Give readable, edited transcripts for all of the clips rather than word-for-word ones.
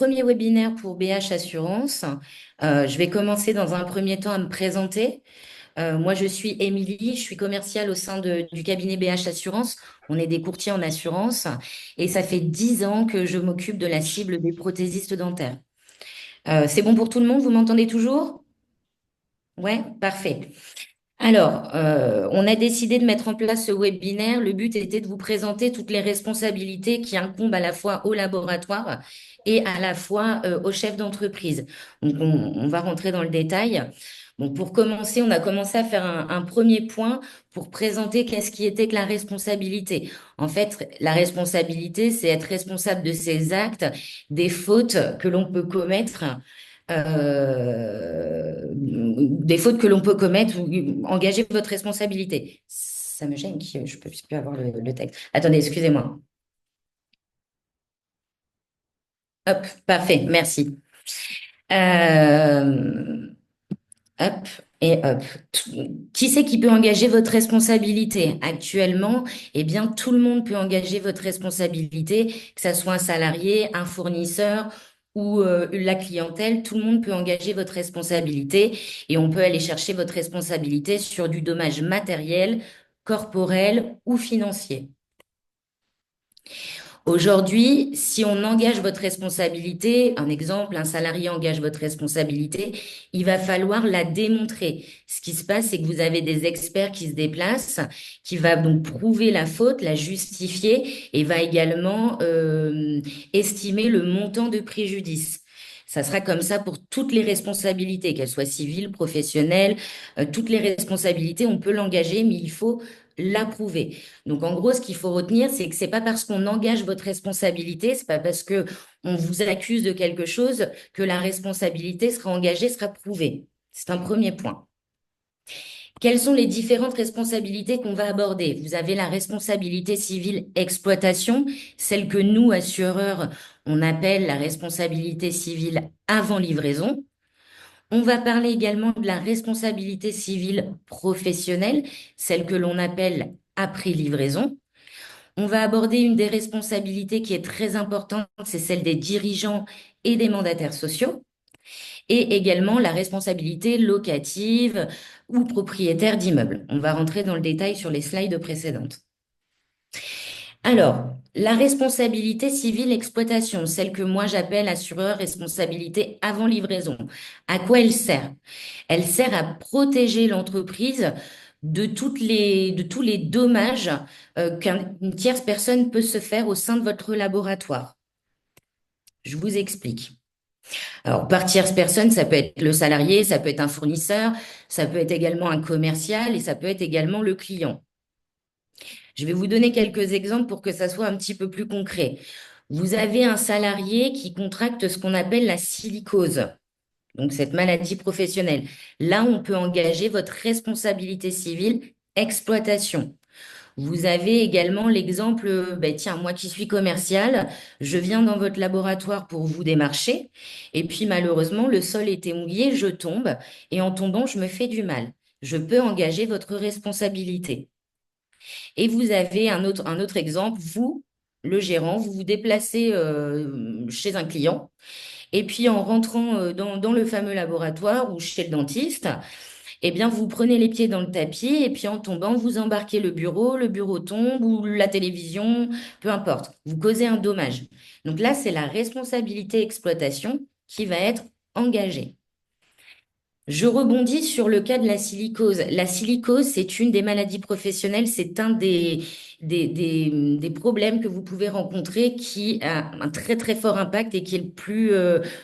Premier webinaire pour BH Assurance. Je vais commencer dans un premier temps à me présenter. Moi, je suis Émilie, je suis commerciale au sein du cabinet BH Assurance. On est des courtiers en assurance et ça fait 10 ans que je m'occupe de la cible des prothésistes dentaires. C'est bon pour tout le monde? Vous m'entendez toujours? Ouais, parfait. Alors, on a décidé de mettre en place ce webinaire. Le but était de vous présenter toutes les responsabilités qui incombent à la fois au laboratoire et à la fois au chef d'entreprise. Donc, on va rentrer dans le détail. Donc, pour commencer, on a commencé à faire un premier point pour présenter qu'est-ce qui était que la responsabilité. En fait, la responsabilité, c'est être responsable de ses actes, des fautes que l'on peut commettre des fautes que l'on peut commettre ou engager votre responsabilité. Ça me gêne que je ne puisse plus avoir le texte. Attendez, excusez-moi. Hop, parfait, merci. Euh, hop et hop. Qui c'est qui peut engager votre responsabilité? Actuellement, eh bien, tout le monde peut engager votre responsabilité, que ce soit un salarié, un fournisseur ou la clientèle, tout le monde peut engager votre responsabilité et on peut aller chercher votre responsabilité sur du dommage matériel, corporel ou financier. Aujourd'hui, si on engage votre responsabilité, un exemple, un salarié engage votre responsabilité, il va falloir la démontrer. Ce qui se passe, c'est que vous avez des experts qui se déplacent, qui va donc prouver la faute, la justifier et va également estimer le montant de préjudice. Ça sera comme ça pour toutes les responsabilités, qu'elles soient civiles, professionnelles, toutes les responsabilités, on peut l'engager, mais il faut l'approuver. Donc, en gros, ce qu'il faut retenir, c'est que c'est pas parce qu'on engage votre responsabilité, c'est pas parce que on vous accuse de quelque chose que la responsabilité sera engagée, sera prouvée. C'est un premier point. Quelles sont les différentes responsabilités qu'on va aborder? Vous avez la responsabilité civile exploitation, celle que nous, assureurs, on appelle la responsabilité civile avant livraison. On va parler également de la responsabilité civile professionnelle, celle que l'on appelle après livraison. On va aborder une des responsabilités qui est très importante, c'est celle des dirigeants et des mandataires sociaux, et également la responsabilité locative ou propriétaire d'immeubles. On va rentrer dans le détail sur les slides précédentes. Alors, la responsabilité civile exploitation, celle que moi j'appelle assureur responsabilité avant livraison, à quoi elle sert? Elle sert à protéger l'entreprise de tous les dommages qu'une tierce personne peut se faire au sein de votre laboratoire. Je vous explique. Alors, par tierce personne, ça peut être le salarié, ça peut être un fournisseur, ça peut être également un commercial et ça peut être également le client. Je vais vous donner quelques exemples pour que ça soit un petit peu plus concret. Vous avez un salarié qui contracte ce qu'on appelle la silicose, donc cette maladie professionnelle. Là, on peut engager votre responsabilité civile exploitation. Vous avez également l'exemple, ben tiens, moi qui suis commercial, je viens dans votre laboratoire pour vous démarcher, et puis malheureusement, le sol était mouillé, je tombe, et en tombant, je me fais du mal. Je peux engager votre responsabilité. Et vous avez un autre exemple, vous, le gérant, vous vous déplacez chez un client, et puis en rentrant dans le fameux laboratoire ou chez le dentiste, eh bien, vous prenez les pieds dans le tapis et puis en tombant, vous embarquez le bureau tombe ou la télévision, peu importe. Vous causez un dommage. Donc là, c'est la responsabilité exploitation qui va être engagée. Je rebondis sur le cas de la silicose. La silicose, c'est une des maladies professionnelles, c'est un des problèmes que vous pouvez rencontrer qui a un très très fort impact et qui est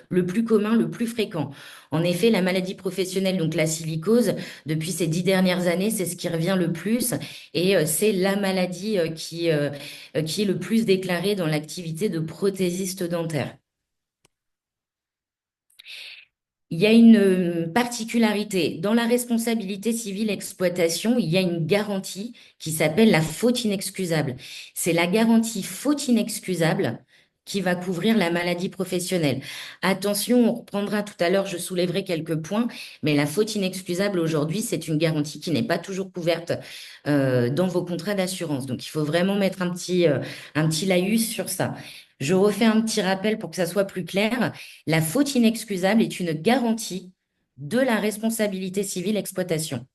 le plus commun, le plus fréquent. En effet, la maladie professionnelle, donc la silicose, depuis ces 10 dernières années, c'est ce qui revient le plus et c'est la maladie qui est le plus déclarée dans l'activité de prothésiste dentaire. Il y a une particularité. Dans la responsabilité civile exploitation, il y a une garantie qui s'appelle la faute inexcusable. C'est la garantie faute inexcusable qui va couvrir la maladie professionnelle. Attention, on reprendra tout à l'heure, je soulèverai quelques points, mais la faute inexcusable aujourd'hui, c'est une garantie qui n'est pas toujours couverte dans vos contrats d'assurance. Donc, il faut vraiment mettre un petit laïus sur ça. Je refais un petit rappel pour que ça soit plus clair. La faute inexcusable est une garantie de la responsabilité civile exploitation.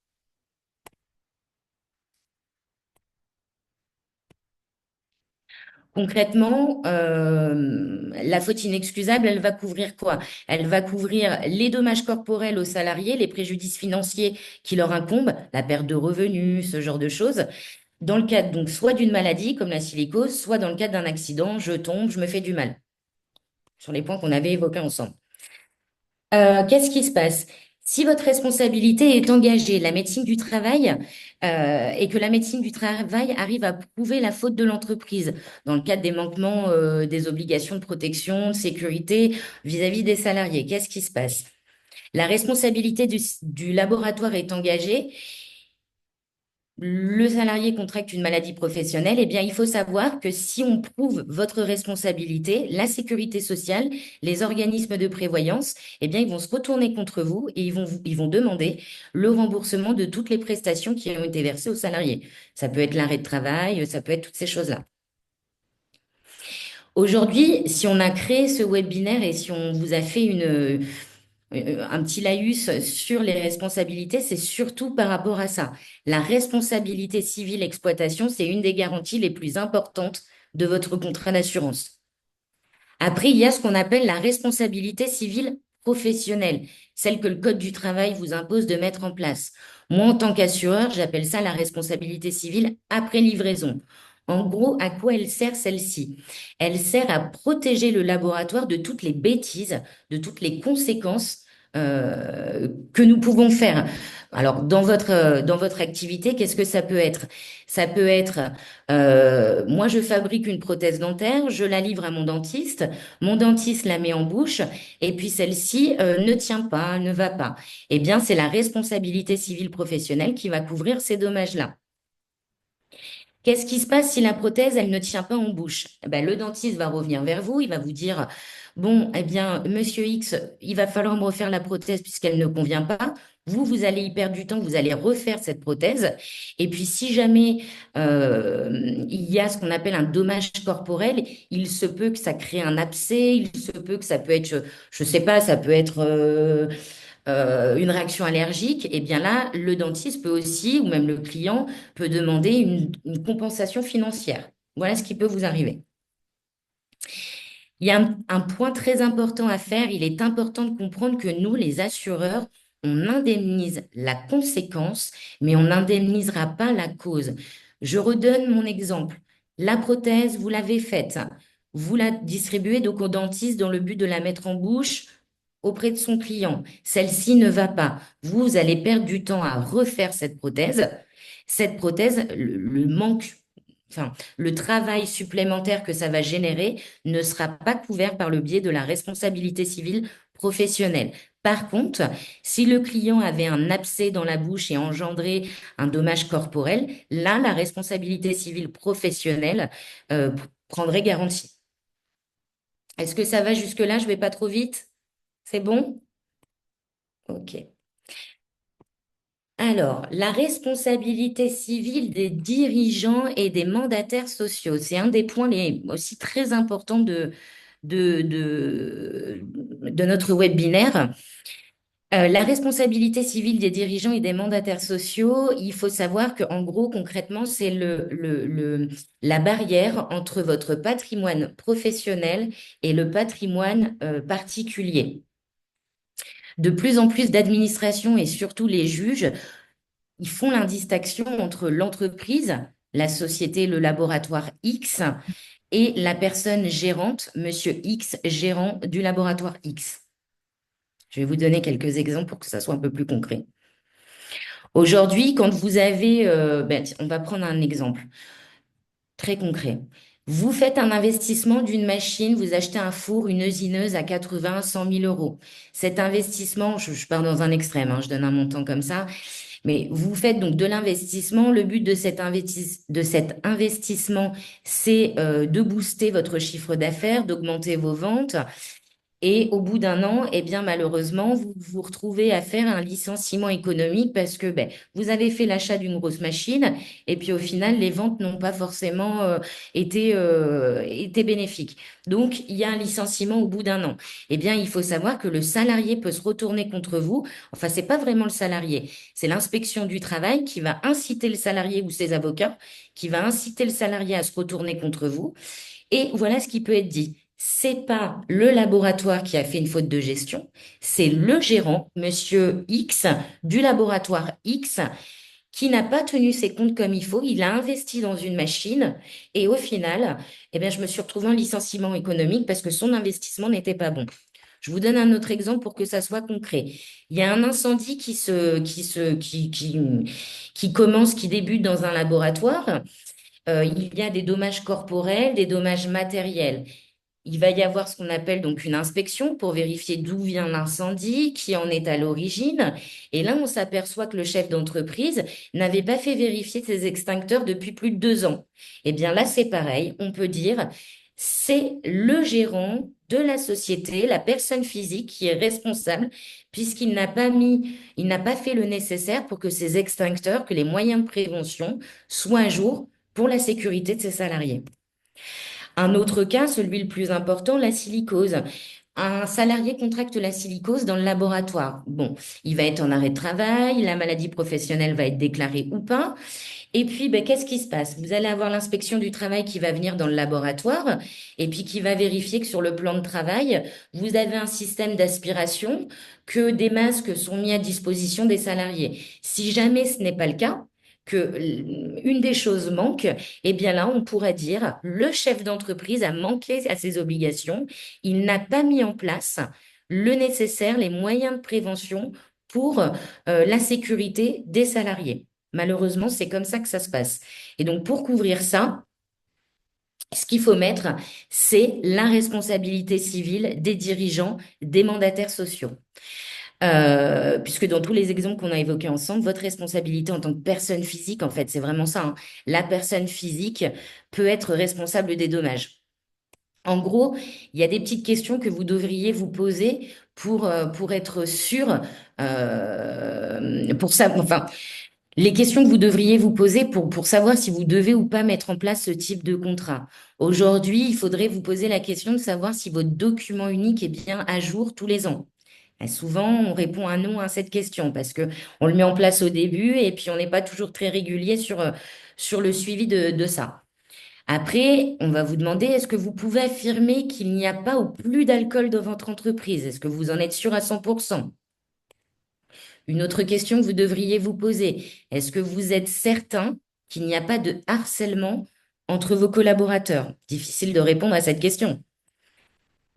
Concrètement, la faute inexcusable, elle va couvrir quoi? Elle va couvrir les dommages corporels aux salariés, les préjudices financiers qui leur incombent, la perte de revenus, ce genre de choses. Dans le cadre donc soit d'une maladie comme la silicose, soit dans le cadre d'un accident, je tombe, je me fais du mal, sur les points qu'on avait évoqués ensemble. Qu'est-ce qui se passe? Si votre responsabilité est engagée, la médecine du travail, et que la médecine du travail arrive à prouver la faute de l'entreprise dans le cadre des manquements, des obligations de protection, de sécurité vis-à-vis des salariés, qu'est-ce qui se passe? La responsabilité du laboratoire est engagée, le salarié contracte une maladie professionnelle, eh bien, il faut savoir que si on prouve votre responsabilité, la sécurité sociale, les organismes de prévoyance, eh bien, ils vont se retourner contre vous et ils vont demander le remboursement de toutes les prestations qui ont été versées aux salariés. Ça peut être l'arrêt de travail, ça peut être toutes ces choses-là. Aujourd'hui, si on a créé ce webinaire et si on vous a fait un petit laïus sur les responsabilités, c'est surtout par rapport à ça. La responsabilité civile exploitation, c'est une des garanties les plus importantes de votre contrat d'assurance. Après, il y a ce qu'on appelle la responsabilité civile professionnelle, celle que le Code du travail vous impose de mettre en place. Moi, en tant qu'assureur, j'appelle ça la responsabilité civile après livraison. En gros, à quoi elle sert celle-ci? Elle sert à protéger le laboratoire de toutes les bêtises, de toutes les conséquences que nous pouvons faire. Alors, dans votre activité, qu'est-ce que ça peut être? Ça peut être, moi, je fabrique une prothèse dentaire, je la livre à mon dentiste la met en bouche, et puis celle-ci ne tient pas, ne va pas. Eh bien, c'est la responsabilité civile professionnelle qui va couvrir ces dommages-là. Qu'est-ce qui se passe si la prothèse, elle ne tient pas en bouche? Eh ben, le dentiste va revenir vers vous, il va vous dire, bon, eh bien, monsieur X, il va falloir me refaire la prothèse puisqu'elle ne convient pas. Vous, vous allez y perdre du temps, vous allez refaire cette prothèse. Et puis, si jamais il y a ce qu'on appelle un dommage corporel, il se peut que ça crée un abcès, il se peut que ça peut être, je sais pas, ça peut être une réaction allergique, et bien là, le dentiste peut aussi, ou même le client, peut demander une compensation financière. Voilà ce qui peut vous arriver. Il y a un point très important à faire. Il est important de comprendre que nous, les assureurs, on indemnise la conséquence, mais on n'indemnisera pas la cause. Je redonne mon exemple. La prothèse, vous l'avez faite. Vous la distribuez donc au dentiste dans le but de la mettre en bouche auprès de son client. Celle-ci ne va pas. Vous allez perdre du temps à refaire cette prothèse. Cette prothèse, le manque, enfin, le travail supplémentaire que ça va générer ne sera pas couvert par le biais de la responsabilité civile professionnelle. Par contre, si le client avait un abcès dans la bouche et engendré un dommage corporel, là, la responsabilité civile professionnelle prendrait garantie. Est-ce que ça va jusque-là? Je vais pas trop vite? C'est bon? Ok. Alors, la responsabilité civile des dirigeants et des mandataires sociaux, c'est un des points aussi très importants de notre webinaire. La responsabilité civile des dirigeants et des mandataires sociaux, il faut savoir qu'en gros, concrètement, c'est la barrière entre votre patrimoine professionnel et le patrimoine particulier. De plus en plus d'administrations et surtout les juges, ils font l'indistinction entre l'entreprise, la société, le laboratoire X, et la personne gérante, Monsieur X, gérant du laboratoire X. Je vais vous donner quelques exemples pour que ça soit un peu plus concret. Aujourd'hui, quand vous avez, on va prendre un exemple très concret. Vous faites un investissement d'une machine, vous achetez un four, une usineuse à 80, 100 000 euros. Cet investissement, je pars dans un extrême, hein, je donne un montant comme ça, mais vous faites donc de l'investissement. Le but de de cet investissement, c'est de booster votre chiffre d'affaires, d'augmenter vos ventes. Et au bout d'un an, eh bien, malheureusement, vous vous retrouvez à faire un licenciement économique parce que ben, vous avez fait l'achat d'une grosse machine et puis au final, les ventes n'ont pas forcément été bénéfiques. Donc, il y a un licenciement au bout d'un an. Eh bien, il faut savoir que le salarié peut se retourner contre vous. Enfin, c'est pas vraiment le salarié, c'est l'inspection du travail qui va inciter le salarié ou ses avocats, qui va inciter le salarié à se retourner contre vous. Et voilà ce qui peut être dit. C'est pas le laboratoire qui a fait une faute de gestion, c'est le gérant, monsieur X, du laboratoire X, qui n'a pas tenu ses comptes comme il faut. Il a investi dans une machine et au final, eh bien, je me suis retrouvée en licenciement économique parce que son investissement n'était pas bon. Je vous donne un autre exemple pour que ça soit concret. Il y a un incendie qui commence, qui débute dans un laboratoire. Il y a des dommages corporels, des dommages matériels. Il va y avoir ce qu'on appelle donc une inspection pour vérifier d'où vient l'incendie, qui en est à l'origine. Et là, on s'aperçoit que le chef d'entreprise n'avait pas fait vérifier ses extincteurs depuis plus de 2 ans. Eh bien là, c'est pareil. On peut dire, c'est le gérant de la société, la personne physique qui est responsable, puisqu'il n'a pas mis, il n'a pas fait le nécessaire pour que ces extincteurs, que les moyens de prévention soient à jour pour la sécurité de ses salariés. Un autre cas, celui le plus important, la silicose. Un salarié contracte la silicose dans le laboratoire. Bon, il va être en arrêt de travail, la maladie professionnelle va être déclarée ou pas. Et puis, ben, qu'est-ce qui se passe? Vous allez avoir l'inspection du travail qui va venir dans le laboratoire et puis qui va vérifier que sur le plan de travail, vous avez un système d'aspiration, que des masques sont mis à disposition des salariés. Si jamais ce n'est pas le cas, que une des choses manque, eh bien là, on pourrait dire le chef d'entreprise a manqué à ses obligations, il n'a pas mis en place le nécessaire, les moyens de prévention pour la sécurité des salariés. Malheureusement, c'est comme ça que ça se passe. Et donc, pour couvrir ça, ce qu'il faut mettre, c'est la responsabilité civile des dirigeants, des mandataires sociaux. Puisque dans tous les exemples qu'on a évoqués ensemble, votre responsabilité en tant que personne physique, en fait, c'est vraiment ça, hein. La personne physique peut être responsable des dommages. En gros, il y a des petites questions que vous devriez vous poser pour être sûr, pour ça, enfin, les questions que vous devriez vous poser pour savoir si vous devez ou pas mettre en place ce type de contrat. Aujourd'hui, il faudrait vous poser la question de savoir si votre document unique est bien à jour tous les ans. Et souvent, on répond un non à cette question parce que on le met en place au début et puis on n'est pas toujours très régulier sur le suivi de ça. Après, on va vous demander, est-ce que vous pouvez affirmer qu'il n'y a pas ou plus d'alcool dans votre entreprise? Est-ce que vous en êtes sûr à 100%? Une autre question que vous devriez vous poser, est-ce que vous êtes certain qu'il n'y a pas de harcèlement entre vos collaborateurs? Difficile de répondre à cette question.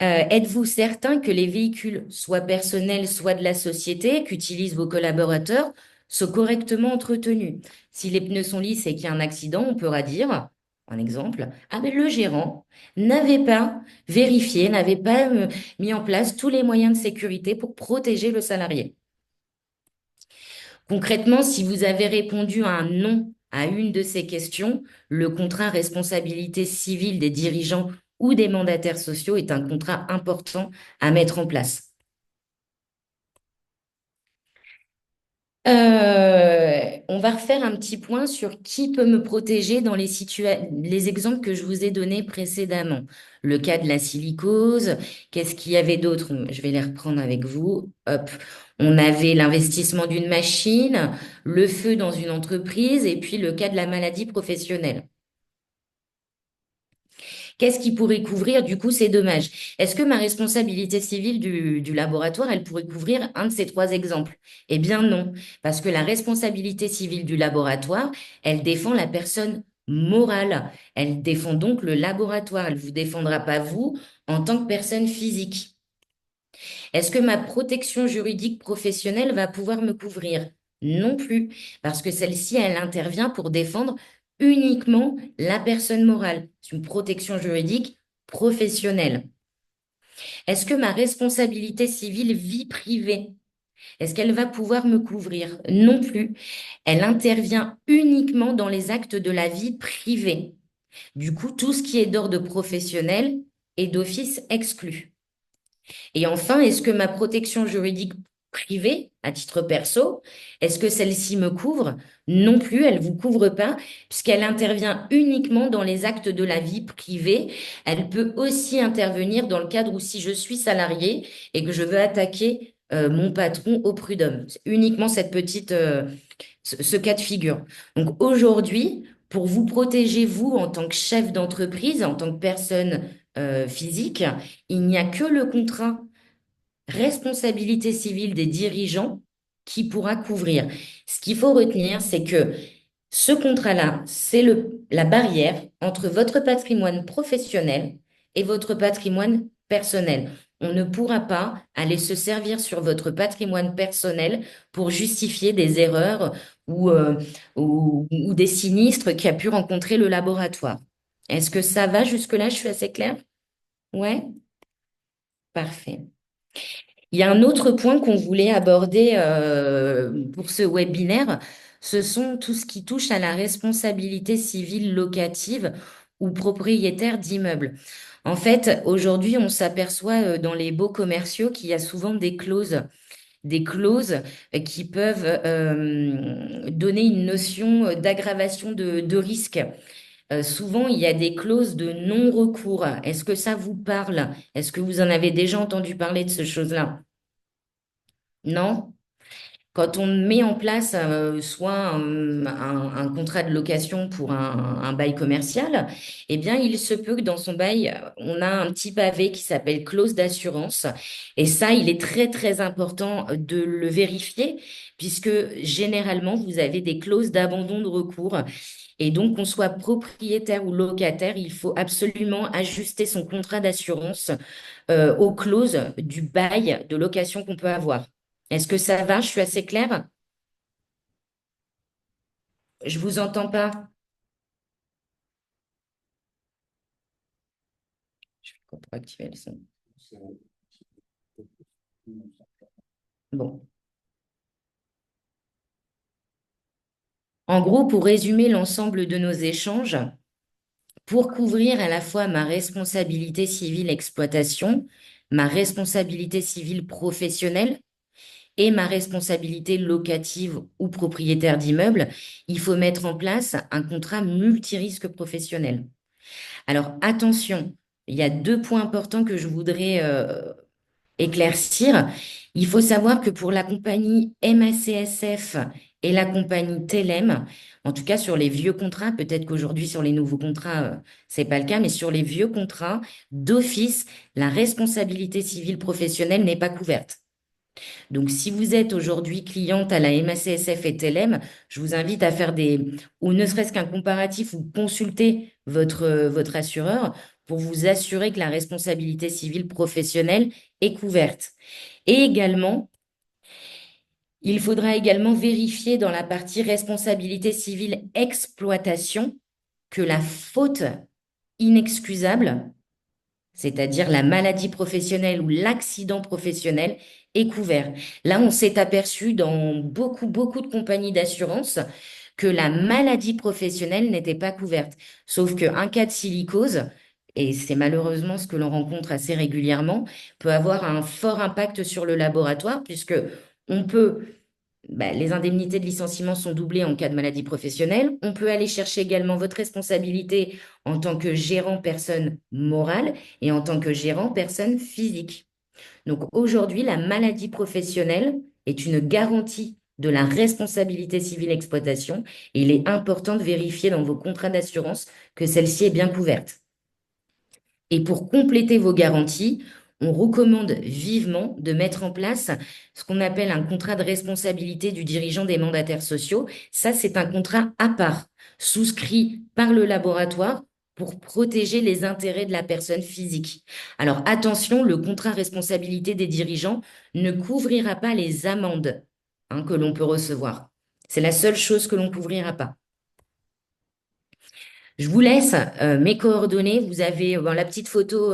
Êtes-vous certain que les véhicules, soit personnels, soit de la société, qu'utilisent vos collaborateurs, sont correctement entretenus? Si les pneus sont lisses et qu'il y a un accident, on pourra dire, un exemple, ah ben le gérant n'avait pas vérifié, n'avait pas mis en place tous les moyens de sécurité pour protéger le salarié. Concrètement, si vous avez répondu à un non à une de ces questions, le contrat responsabilité civile des dirigeants ou des mandataires sociaux est un contrat important à mettre en place. On va refaire un petit point sur qui peut me protéger dans les exemples que je vous ai donnés précédemment. Le cas de la silicose, qu'est-ce qu'il y avait d'autre? Je vais les reprendre avec vous. Hop. On avait l'investissement d'une machine, le feu dans une entreprise et puis le cas de la maladie professionnelle. Qu'est-ce qui pourrait couvrir du coup ces dommages? Est-ce que ma responsabilité civile du laboratoire, elle pourrait couvrir un de ces trois exemples? Eh bien non, parce que la responsabilité civile du laboratoire, elle défend la personne morale. Elle défend donc le laboratoire. Elle ne vous défendra pas vous en tant que personne physique. Est-ce que ma protection juridique professionnelle va pouvoir me couvrir? Non plus, parce que celle-ci, elle intervient pour défendre uniquement la personne morale. C'est une protection juridique professionnelle. Est-ce que ma responsabilité civile vie privée, est-ce qu'elle va pouvoir me couvrir? Non plus. Elle intervient uniquement dans les actes de la vie privée. Du coup, tout ce qui est d'ordre professionnel est d'office exclu. Et enfin, est-ce que ma protection juridique privée, à titre perso, est-ce que celle-ci me couvre? Non plus, elle vous couvre pas, puisqu'elle intervient uniquement dans les actes de la vie privée. Elle peut aussi intervenir dans le cadre où si je suis salarié et que je veux attaquer mon patron au prud'homme. C'est uniquement ce cas de figure. Donc aujourd'hui, pour vous protéger, vous, en tant que chef d'entreprise, en tant que personne physique, il n'y a que le contrat responsabilité civile des dirigeants qui pourra couvrir. Ce qu'il faut retenir, c'est que ce contrat-là, c'est la barrière entre votre patrimoine professionnel et votre patrimoine personnel. On ne pourra pas aller se servir sur votre patrimoine personnel pour justifier des erreurs ou, ou des sinistres qu'a pu rencontrer le laboratoire. Est-ce que ça va jusque-là? Je suis assez claire? Ouais, parfait. Il y a un autre point qu'on voulait aborder pour ce webinaire, ce sont tout ce qui touche à la responsabilité civile locative ou propriétaire d'immeubles. En fait, aujourd'hui, on s'aperçoit dans les baux commerciaux qu'il y a souvent des clauses qui peuvent donner une notion d'aggravation de risque. Souvent, il y a des clauses de non-recours. Est-ce que ça vous parle? Est-ce que vous en avez déjà entendu parler de ces choses-là? Non? Quand on met en place soit un contrat de location pour un bail commercial, eh bien, il se peut que dans son bail, on a un petit pavé qui s'appelle clause d'assurance. Et ça, il est très, très important de le vérifier, puisque généralement, vous avez des clauses d'abandon de recours. Et donc, qu'on soit propriétaire ou locataire, il faut absolument ajuster son contrat d'assurance aux clauses du bail de location qu'on peut avoir. Est-ce que ça va? Je suis assez claire? Je vous entends pas. Je fais quoi pour activer le son? Bon. En gros, pour résumer l'ensemble de nos échanges, pour couvrir à la fois ma responsabilité civile exploitation, ma responsabilité civile professionnelle et ma responsabilité locative ou propriétaire d'immeuble, il faut mettre en place un contrat multirisque professionnel. Alors attention, il y a deux points importants que je voudrais éclaircir. Il faut savoir que pour la compagnie MACSF et la compagnie TLM, en tout cas sur les vieux contrats, peut-être qu'aujourd'hui sur les nouveaux contrats, c'est pas le cas, mais sur les vieux contrats, d'office, la responsabilité civile professionnelle n'est pas couverte. Donc, si vous êtes aujourd'hui cliente à la MACSF et TLM, je vous invite à faire ou ne serait-ce qu'un comparatif ou consulter votre assureur pour vous assurer que la responsabilité civile professionnelle est couverte. Et également, il faudra également vérifier dans la partie responsabilité civile exploitation que la faute inexcusable, c'est-à-dire la maladie professionnelle ou l'accident professionnel, est couvert. Là, on s'est aperçu dans beaucoup, beaucoup de compagnies d'assurance que la maladie professionnelle n'était pas couverte. Sauf qu'un cas de silicose, et c'est malheureusement ce que l'on rencontre assez régulièrement, peut avoir un fort impact sur le laboratoire, puisque on peut les indemnités de licenciement sont doublées en cas de maladie professionnelle. On peut aller chercher également votre responsabilité en tant que gérant personne morale et en tant que gérant personne physique. Donc aujourd'hui, la maladie professionnelle est une garantie de la responsabilité civile exploitation et il est important de vérifier dans vos contrats d'assurance que celle-ci est bien couverte. Et pour compléter vos garanties, on recommande vivement de mettre en place ce qu'on appelle un contrat de responsabilité du dirigeant des mandataires sociaux. Ça, c'est un contrat à part, souscrit par le laboratoire pour protéger les intérêts de la personne physique. Alors attention, le contrat responsabilité des dirigeants ne couvrira pas les amendes que l'on peut recevoir. C'est la seule chose que l'on ne couvrira pas. Je vous laisse mes coordonnées. Vous avez la petite photo,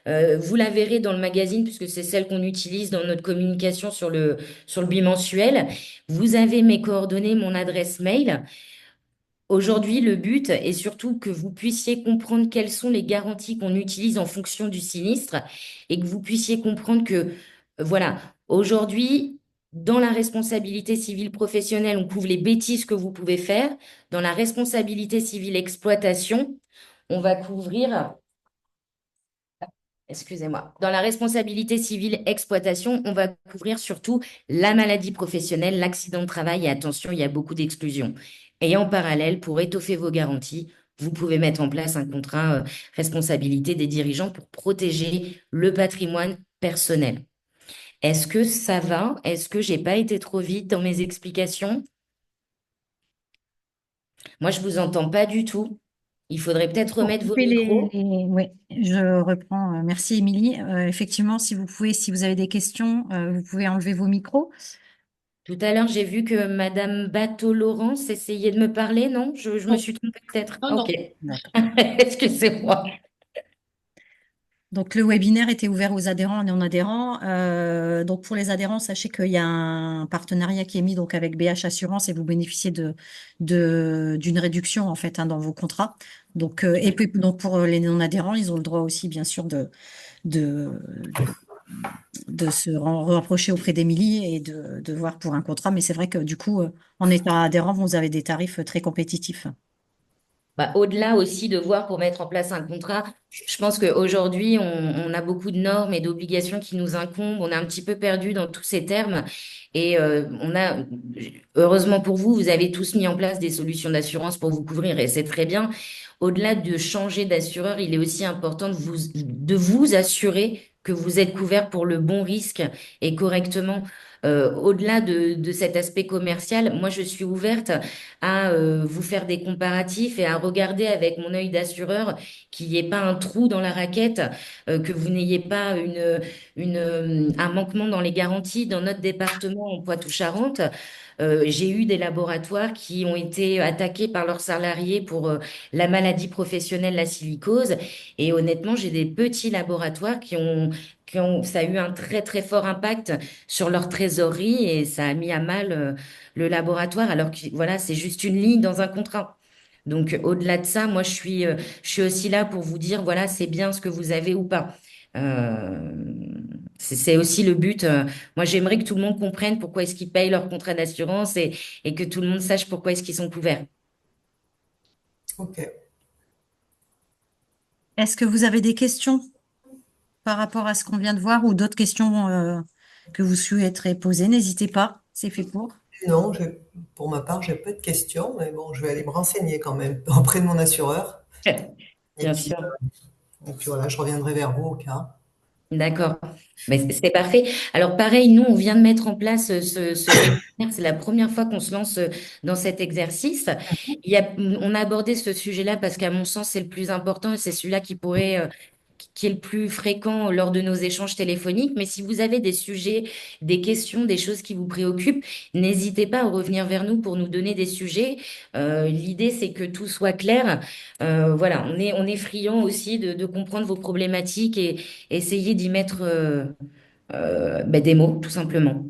vous la verrez dans le magazine puisque c'est celle qu'on utilise dans notre communication sur le bimensuel. Vous avez mes coordonnées, mon adresse mail. Aujourd'hui, le but est surtout que vous puissiez comprendre quelles sont les garanties qu'on utilise en fonction du sinistre et que vous puissiez comprendre que, voilà, aujourd'hui, dans la responsabilité civile professionnelle, on couvre les bêtises que vous pouvez faire. Dans la responsabilité civile exploitation, on va couvrir, excusez-moi, dans la responsabilité civile exploitation, on va couvrir surtout la maladie professionnelle, l'accident de travail et attention, il y a beaucoup d'exclusions. Et en parallèle, pour étoffer vos garanties, vous pouvez mettre en place un contrat responsabilité des dirigeants pour protéger le patrimoine personnel. Est-ce que ça va? Est-ce que j'ai pas été trop vite dans mes explications? Moi, je vous entends pas du tout. Il faudrait peut-être Pour remettre vos couper micros. Oui, je reprends. Merci, Émilie. Effectivement, si vous pouvez, si vous avez des questions, vous pouvez enlever vos micros. Tout à l'heure, j'ai vu que Madame Bateau-Laurence essayait de me parler, non? Je me Non, suis trompée peut-être. non, Ok. non. D'accord. Excusez-moi. Donc, le webinaire était ouvert aux adhérents et non-adhérents. Donc, pour les adhérents, sachez qu'il y a un partenariat qui est mis donc avec BH Assurance et vous bénéficiez d'une réduction en fait, hein, dans vos contrats. Donc, et puis donc pour les non-adhérents, ils ont le droit aussi, bien sûr, de, de se rapprocher auprès d'Émilie et de voir pour un contrat. Mais c'est vrai que du coup, en étant adhérent, vous avez des tarifs très compétitifs. Bah, au-delà aussi de voir pour mettre en place un contrat, je pense qu'aujourd'hui, on a beaucoup de normes et d'obligations qui nous incombent. On est un petit peu perdu dans tous ces termes. Et heureusement pour vous, vous avez tous mis en place des solutions d'assurance pour vous couvrir et c'est très bien. Au-delà de changer d'assureur, il est aussi important de vous assurer que vous êtes couvert pour le bon risque et correctement. Au-delà de cet aspect commercial, moi, je suis ouverte à vous faire des comparatifs et à regarder avec mon œil d'assureur qu'il n'y ait pas un trou dans la raquette, que vous n'ayez pas un manquement dans les garanties. Dans notre département en Poitou-Charentes, j'ai eu des laboratoires qui ont été attaqués par leurs salariés pour la maladie professionnelle, la silicose. Et honnêtement, j'ai des petits laboratoires ça a eu un très très fort impact sur leur trésorerie et ça a mis à mal le laboratoire, alors que voilà, c'est juste une ligne dans un contrat. Donc, au-delà de ça, moi, je suis aussi là pour vous dire, voilà, c'est bien ce que vous avez ou pas. Euh, c'est aussi le but. Moi, j'aimerais que tout le monde comprenne pourquoi est-ce qu'ils payent leur contrat d'assurance et que tout le monde sache pourquoi est-ce qu'ils sont couverts. Ok. Est-ce que vous avez des questions par rapport à ce qu'on vient de voir ou d'autres questions que vous souhaiterez poser? N'hésitez pas, c'est fait pour. Non, pour ma part, j'ai pas de questions, mais bon, je vais aller me renseigner quand même auprès de mon assureur. Et Bien puis, sûr. voilà, je reviendrai vers vous au cas. D'accord. Mais c'est parfait. Alors pareil, nous, on vient de mettre en place ce webinaire. C'est la première fois qu'on se lance dans cet exercice. On a abordé ce sujet-là parce qu'à mon sens, c'est le plus important et c'est celui-là qui est le plus fréquent lors de nos échanges téléphoniques. Mais si vous avez des sujets, des questions, des choses qui vous préoccupent, n'hésitez pas à revenir vers nous pour nous donner des sujets. L'idée, c'est que tout soit clair. Voilà, on est friand aussi de comprendre vos problématiques et essayer d'y mettre des mots, tout simplement.